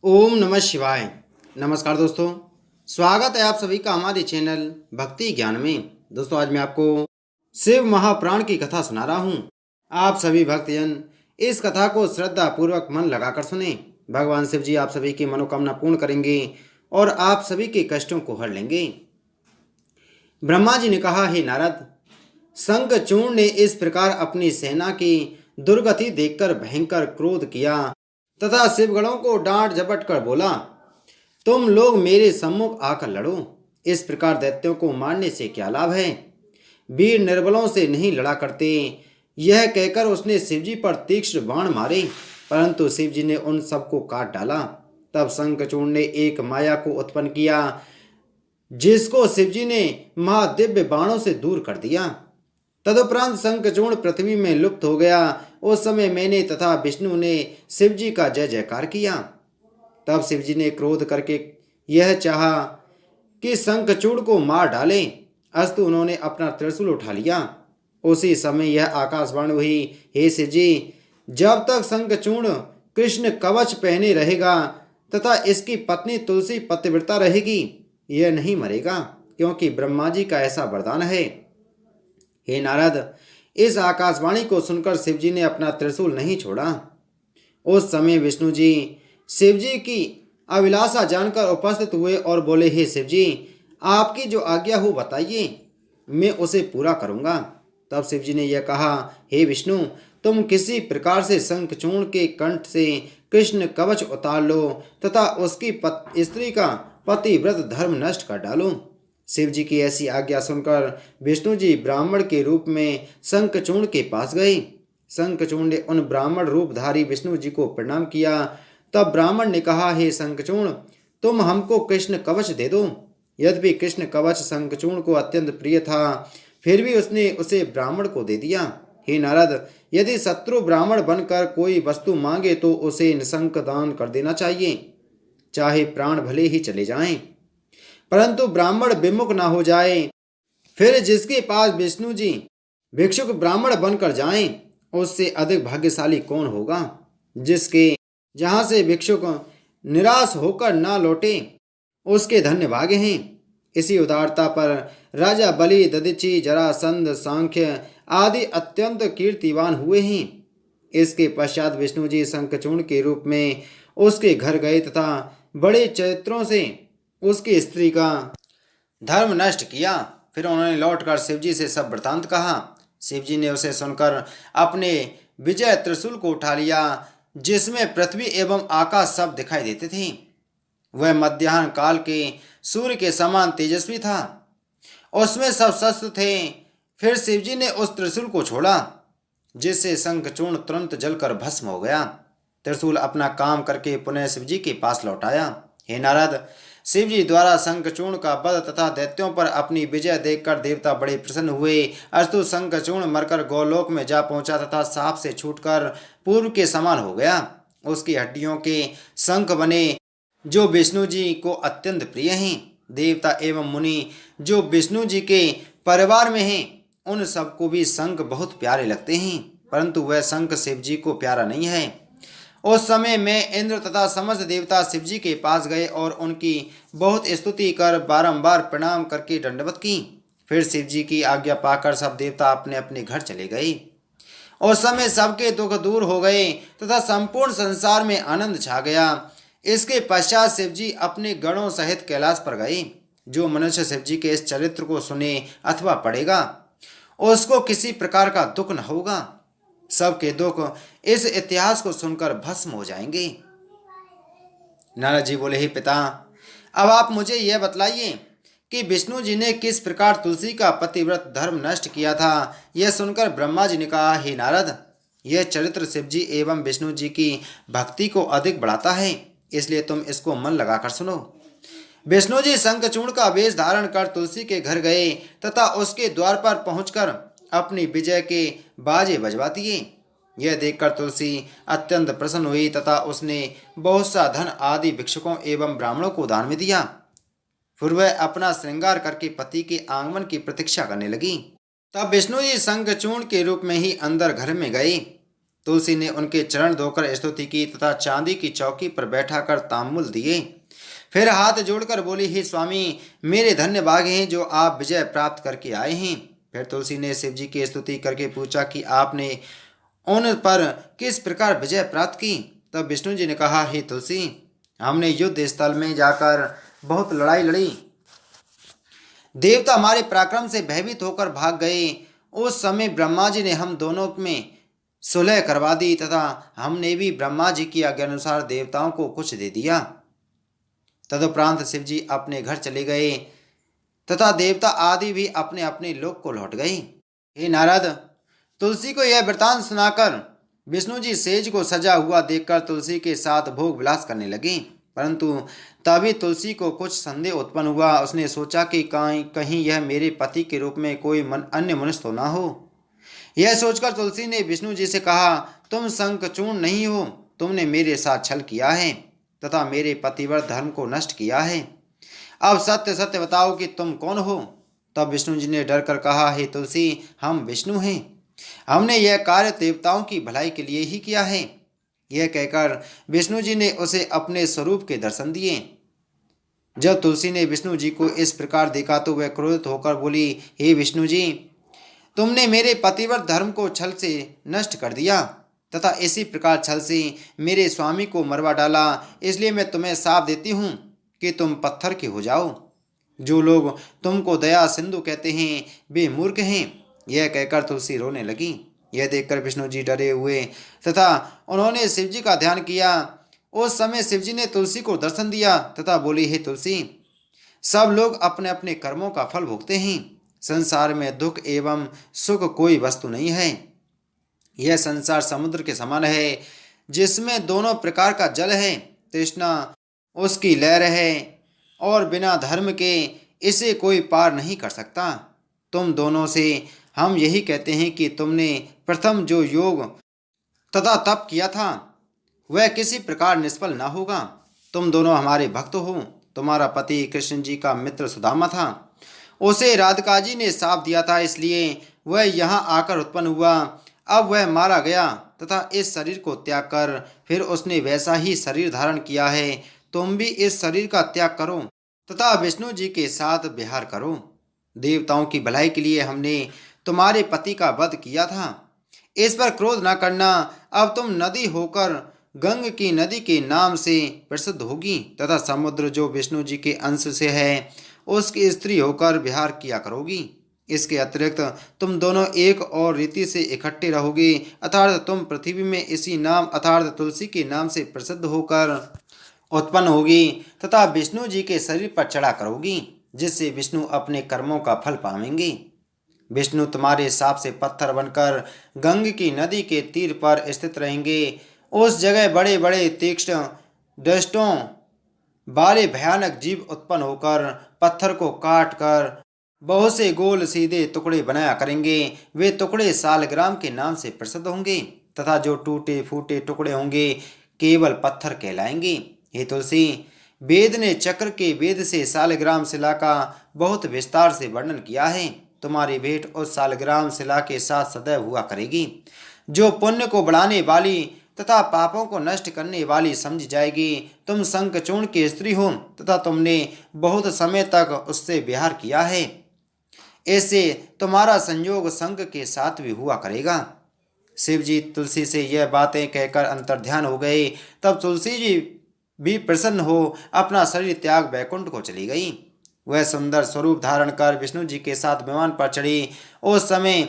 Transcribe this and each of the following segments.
ओम नमः शिवाय। नमस्कार दोस्तों, स्वागत है आप सभी का हमारे चैनल भक्ति ज्ञान में। दोस्तों, आज मैं आपको शिव महापुराण की कथा सुना रहा हूँ। आप सभी भक्तजन इस कथा को श्रद्धा पूर्वक मन लगाकर सुने। भगवान शिव जी आप सभी की मनोकामना पूर्ण करेंगे और आप सभी के कष्टों को हर लेंगे। ब्रह्मा जी ने कहा, हे नारद, शंखचूर्ण ने इस प्रकार अपनी सेना की दुर्गति देखकर भयंकर क्रोध किया तथा शिवगणों को डांट झपट कर बोला, तुम लोग मेरे सम्मुख आकर लड़ो। इस प्रकार दैत्यों को मारने से क्या लाभ है? वीर निर्बलों से नहीं लड़ा करते। यह कहकर उसने शिवजी पर तीक्ष्ण बाण मारे, परंतु शिवजी ने उन सबको काट डाला। तब शंखचूर्ण ने एक माया को उत्पन्न किया, जिसको शिवजी ने महादिव्य बाणों से दूर कर दिया। तदुपरांत शंखचूर्ण पृथ्वी में लुप्त हो गया। उस समय मैंने तथा विष्णु ने शिवजी का जय जयकार किया। तब शिवजी ने क्रोध करके यह चाहा कि शंखचूर्ण को मार डालें, अस्तु उन्होंने अपना त्रिशूल उठा लिया। उसी समय यह आकाशवाणी हुई, हे शिवजी, जब तक शंखचूर्ण कृष्ण कवच पहने रहेगा तथा इसकी पत्नी तुलसी पतिव्रता रहेगी, यह नहीं मरेगा, क्योंकि ब्रह्मा जी का ऐसा वरदान है। हे नारद, इस आकाशवाणी को सुनकर शिवजी ने अपना त्रिशूल नहीं छोड़ा। उस समय विष्णु जी शिवजी की अभिलाषा जानकर उपस्थित हुए और बोले, हे शिवजी, आपकी जो आज्ञा हो बताइए, मैं उसे पूरा करूंगा। तब शिवजी ने यह कहा, हे विष्णु, तुम किसी प्रकार से शंखचूर्ण के कंठ से कृष्ण कवच उतार लो तथा उसकी स्त्री का पतिव्रत धर्म नष्ट कर डालो। शिव जी की ऐसी आज्ञा सुनकर विष्णु जी ब्राह्मण के रूप में शंखचूर्ण के पास गए। शंखचूर्ण ने उन ब्राह्मण रूपधारी विष्णु जी को प्रणाम किया। तब ब्राह्मण ने कहा, हे शंखचूर्ण, तुम हमको कृष्ण कवच दे दो। यद्यपि कृष्ण कवच शंखचूर्ण को अत्यंत प्रिय था, फिर भी उसने उसे ब्राह्मण को दे दिया। हे नारद, यदि शत्रु ब्राह्मण बनकर कोई वस्तु मांगे तो उसे निशंक दान कर देना चाहिए, चाहे प्राण भले ही चले जाएं, परंतु ब्राह्मण विमुख ना हो जाए। फिर जिसके पास विष्णु जी भिक्षुक ब्राह्मण बनकर जाएं, उससे अधिक भाग्यशाली कौन होगा? जिसके जहां से भिक्षुक निराश होकर ना लौटे, उसके धन्य भाग्य हैं। इसी उदारता पर राजा बलि, दधीचि, जरासंध, सांख्य आदि अत्यंत कीर्तिवान हुए हैं। इसके पश्चात विष्णु जी शंखचूर्ण के रूप में उसके घर गए तथा बड़े चरित्रों से उसकी स्त्री का धर्म नष्ट किया। फिर उन्होंने लौटकर शिवजी से सब वृतांत कहा। शिवजी ने उसे सुनकर अपने विजय त्रिशूल को उठा लिया, जिसमें पृथ्वी एवं आकाश सब दिखाई देते थे। वह मध्याह्न काल के सूर्य के समान तेजस्वी था। उसमें सब शस्त्र थे। फिर शिवजी ने उस त्रिशूल को छोड़ा, जिससे शंखचूर्ण तुरंत जलकर भस्म हो गया। त्रिशूल अपना काम करके पुनः शिवजी के पास लौटाया। हे नारद, शिवजी द्वारा शंखचूर्ण का वध तथा दैत्यों पर अपनी विजय देखकर देवता बड़े प्रसन्न हुए। अस्तु शंखचूर्ण मरकर गोलोक में जा पहुंचा तथा सांप से छूटकर पूर्व के समान हो गया। उसकी हड्डियों के शंख बने, जो विष्णु जी को अत्यंत प्रिय हैं। देवता एवं मुनि जो विष्णु जी के परिवार में हैं, उन सबको भी शंख बहुत प्यारे लगते हैं, परंतु वह शंख शिव जी को प्यारा नहीं है। उस समय में इंद्र तथा समस्त देवता शिवजी के पास गए और उनकी बहुत स्तुति कर बारंबार प्रणाम करके दंडवत की। फिर शिवजी की आज्ञा पाकर सब देवता अपने अपने घर चले गए। उस समय सबके दुख दूर हो गए तथा संपूर्ण संसार में आनंद छा गया। इसके पश्चात शिवजी अपने गणों सहित कैलाश पर गए। जो मनुष्य शिवजी के इस चरित्र को सुने अथवा पढ़ेगा, उसको किसी प्रकार का दुख न होगा। सबके दुख इस इतिहास को सुनकर भस्म हो जाएंगे। नारद जी बोले, हे पिता, अब आप मुझे यह बतलाइए कि विष्णु जी ने किस प्रकार तुलसी का पतिव्रत धर्म नष्ट किया था। यह सुनकर ब्रह्मा जी ने कहा, हे नारद, यह चरित्र शिव जी एवं विष्णु जी की भक्ति को अधिक बढ़ाता है, इसलिए तुम इसको मन लगाकर सुनो। विष्णु जी शंखचूर्ण का वेश धारण कर तुलसी के घर गए तथा उसके द्वार पर पहुंचकर अपनी विजय के बाजे बजवा दिए। यह देखकर तुलसी अत्यंत प्रसन्न हुई तथा उसने बहुत सा धन आदि भिक्षुकों एवं ब्राह्मणों को दान में दिया। फिर वह अपना श्रृंगार करके पति के आगमन की प्रतीक्षा करने लगी। तब विष्णु जी शंखचूर्ण के रूप में ही अंदर घर में गए। तुलसी ने उनके चरण धोकर स्तुति की तथा चांदी की चौकी पर बैठाकर ताम्बूल दिए। फिर हाथ जोड़कर बोली, हे स्वामी, मेरे धन्य भाग हैं जो आप विजय प्राप्त करके आए हैं। फिर तुलसी ने शिव जी की स्तुति करके पूछा कि आपने उन पर किस प्रकार विजय प्राप्त की। तब विष्णु जी ने कहा, हे तुलसी, हमने युद्ध स्थल में जाकर बहुत लड़ाई लड़ी। देवता हमारे पराक्रम से भयभीत होकर भाग गए। उस समय ब्रह्मा जी ने हम दोनों में सुलह करवा दी तथा हमने भी ब्रह्मा जी की आज्ञा अनुसार देवताओं को कुछ दे दिया। तदुपरांत शिव जी अपने घर चले गए तथा देवता आदि भी अपने अपने लोक को लौट गए। हे नारद, तुलसी को यह वृतांत सुनाकर विष्णु जी सेज को सजा हुआ देखकर तुलसी के साथ भोग विलास करने लगे। परंतु तभी तुलसी को कुछ संदेह उत्पन्न हुआ। उसने सोचा कि कहीं यह मेरे पति के रूप में कोई अन्य मनुष्य तो ना हो। यह सोचकर तुलसी ने विष्णु जी से कहा, तुम शंखचूर्ण नहीं हो, तुमने मेरे साथ छल किया है तथा मेरे पतिव्रत धर्म को नष्ट किया है। अब सत्य सत्य बताओ कि तुम कौन हो। तब विष्णु जी ने डर कर कहा, हे तुलसी, हम विष्णु हैं। हमने यह कार्य देवताओं की भलाई के लिए ही किया है। यह कहकर विष्णु जी ने उसे अपने स्वरूप के दर्शन दिए। जब तुलसी ने विष्णु जी को इस प्रकार देखा तो वह क्रोधित होकर बोली, हे विष्णु जी, तुमने मेरे पतिव्रत धर्म को छल से नष्ट कर दिया तथा इसी प्रकार छल से मेरे स्वामी को मरवा डाला। इसलिए मैं तुम्हें शाप देती हूँ कि तुम पत्थर के हो जाओ। जो लोग तुमको दया सिंधु कहते हैं वे मूर्ख हैं। यह कहकर तुलसी रोने लगी। यह देखकर विष्णु जी डरे हुए तथा उन्होंने शिव जी का ध्यान किया। उस समय शिव जी ने तुलसी को दर्शन दिया तथा बोली, हे तुलसी, सब लोग अपने अपने कर्मों का फल भोगते हैं। संसार में दुख एवं सुख कोई वस्तु नहीं है। यह संसार समुद्र के समान है जिसमें दोनों प्रकार का जल है। तृष्णा उसकी लहर है और बिना धर्म के इसे कोई पार नहीं कर सकता। तुम दोनों से हम यही कहते हैं कि तुमने प्रथम जो योग तथा तप किया था वह किसी प्रकार निष्फल न होगा। तुम दोनों हमारे भक्त हो। तुम्हारा पति कृष्ण जी का मित्र सुदामा था। उसे राधिका जी ने शाप दिया था, इसलिए वह यहाँ आकर उत्पन्न हुआ। अब वह मारा गया तथा इस शरीर को त्याग कर फिर उसने वैसा ही शरीर धारण किया है। तुम भी इस शरीर का त्याग करो तथा विष्णु जी के साथ विहार करो। देवताओं की भलाई के लिए हमने तुम्हारे पति का वध किया था। इस पर क्रोध न करना। अब तुम नदी होकर गंग की नदी के नाम से प्रसिद्ध होगी तथा समुद्र जो विष्णु जी के अंश से है उसकी स्त्री होकर विहार किया करोगी। इसके अतिरिक्त तुम दोनों एक और रीति से इकट्ठे रहोगे, अर्थात तुम पृथ्वी में इसी नाम अर्थात तुलसी के नाम से प्रसिद्ध होकर उत्पन्न होगी तथा विष्णु जी के शरीर पर चढ़ा करोगी, जिससे विष्णु अपने कर्मों का फल पावेंगे। विष्णु तुम्हारे शाप से पत्थर बनकर गंग की नदी के तीर पर स्थित रहेंगे। उस जगह बड़े बड़े तीक्ष्ण दृष्टों वाले भयानक जीव उत्पन्न होकर पत्थर को काट कर बहुत से गोल सीधे टुकड़े बनाया करेंगे। वे टुकड़े सालग्राम के नाम से प्रसिद्ध होंगे तथा जो टूटे फूटे टुकड़े होंगे केवल पत्थर कहलाएंगे। हे तुलसी, वेद ने चक्र के वेद से सालग्राम शिला का बहुत विस्तार से वर्णन किया है। तुम्हारी भेंट उस सालग्राम शिला के साथ सदैव हुआ करेगी, जो पुण्य को बढ़ाने वाली तथा पापों को नष्ट करने वाली समझी जाएगी। तुम शंखचूर्ण की स्त्री हो तथा तुमने बहुत समय तक उससे विहार किया है। ऐसे तुम्हारा संयोग शंख के साथ भी हुआ करेगा। शिव जी तुलसी से यह बातें कहकर अंतर्ध्यान हो गए। तब तुलसी जी भी प्रसन्न हो अपना शरीर त्याग बैकुंठ को चली गई। वह सुंदर स्वरूप धारण कर विष्णु जी के साथ विमान पर चढ़ी। उस समय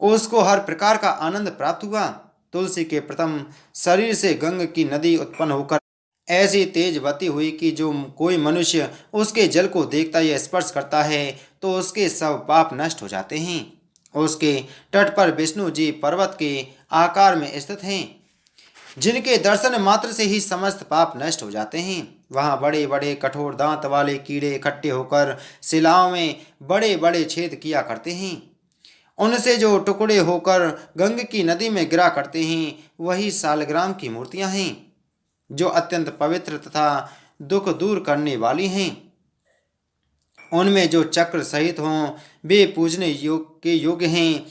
उसको हर प्रकार का आनंद प्राप्त हुआ। तुलसी के प्रथम शरीर से गंग की नदी उत्पन्न होकर ऐसी तेजवती हुई कि जो कोई मनुष्य उसके जल को देखता या स्पर्श करता है तो उसके सब पाप नष्ट हो जाते हैं। उसके तट पर विष्णु जी पर्वत के आकार में स्थित हैं, जिनके दर्शन मात्र से ही समस्त पाप नष्ट हो जाते हैं। वहाँ बड़े बड़े कठोर दांत वाले कीड़े इकट्ठे होकर शिलाओं में बड़े बड़े छेद किया करते हैं। उनसे जो टुकड़े होकर गंग की नदी में गिरा करते हैं वही सालग्राम की मूर्तियां हैं, जो अत्यंत पवित्र तथा दुख दूर करने वाली हैं। उनमें जो चक्र सहित हों वे पूजने के योग्य हैं।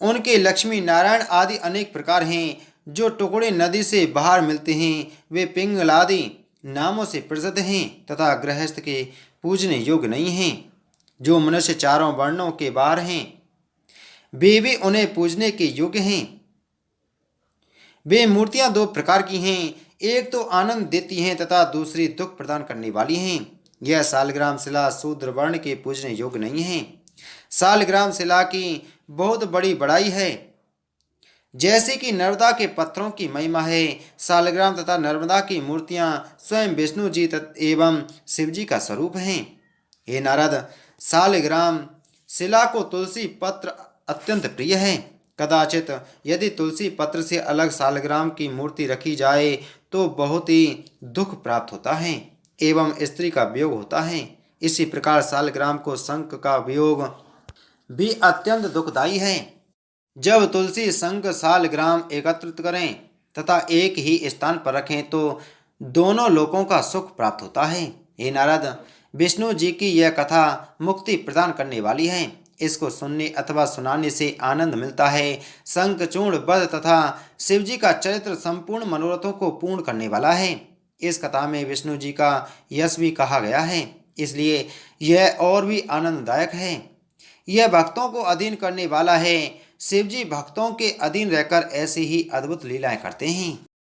उनके लक्ष्मी नारायण आदि अनेक प्रकार हैं। जो टुकड़े नदी से बाहर मिलते हैं वे पिंगलादि नामों से प्रसिद्ध हैं तथा गृहस्थ के पूजने योग्य नहीं हैं। जो मनुष्य चारों वर्णों के बाहर हैं वे भी उन्हें पूजने के योग्य हैं। वे मूर्तियां दो प्रकार की हैं, एक तो आनंद देती हैं तथा दूसरी दुख प्रदान करने वाली हैं। यह सालग्राम शिला शूद्र वर्ण के पूजने योग्य नहीं है। सालग्राम शिला की बहुत बड़ी बड़ाई है, जैसे कि नर्मदा के पत्थरों की महिमा है। सालग्राम तथा नर्मदा की मूर्तियां स्वयं विष्णु जी एवं शिव जी का स्वरूप हैं। हे नारद, सालग्राम शिला को तुलसी पत्र अत्यंत प्रिय है। कदाचित यदि तुलसी पत्र से अलग सालग्राम की मूर्ति रखी जाए तो बहुत ही दुख प्राप्त होता है एवं स्त्री का वियोग होता है। इसी प्रकार सालग्राम को शंख का वियोग भी अत्यंत दुखदायी है। जब तुलसी शंख सालग्राम एकत्रित करें तथा एक ही स्थान पर रखें तो दोनों लोकों का सुख प्राप्त होता है। हे नारद, विष्णु जी की यह कथा मुक्ति प्रदान करने वाली है। इसको सुनने अथवा सुनाने से आनंद मिलता है। शंखचूर्ण वध तथा शिवजी का चरित्र संपूर्ण मनोरथों को पूर्ण करने वाला है। इस कथा में विष्णु जी का यश भी कहा गया है, इसलिए यह और भी आनंददायक है। यह भक्तों को अधीन करने वाला है। शिवजी भक्तों के अधीन रहकर ऐसी ही अद्भुत लीलाएं करते हैं।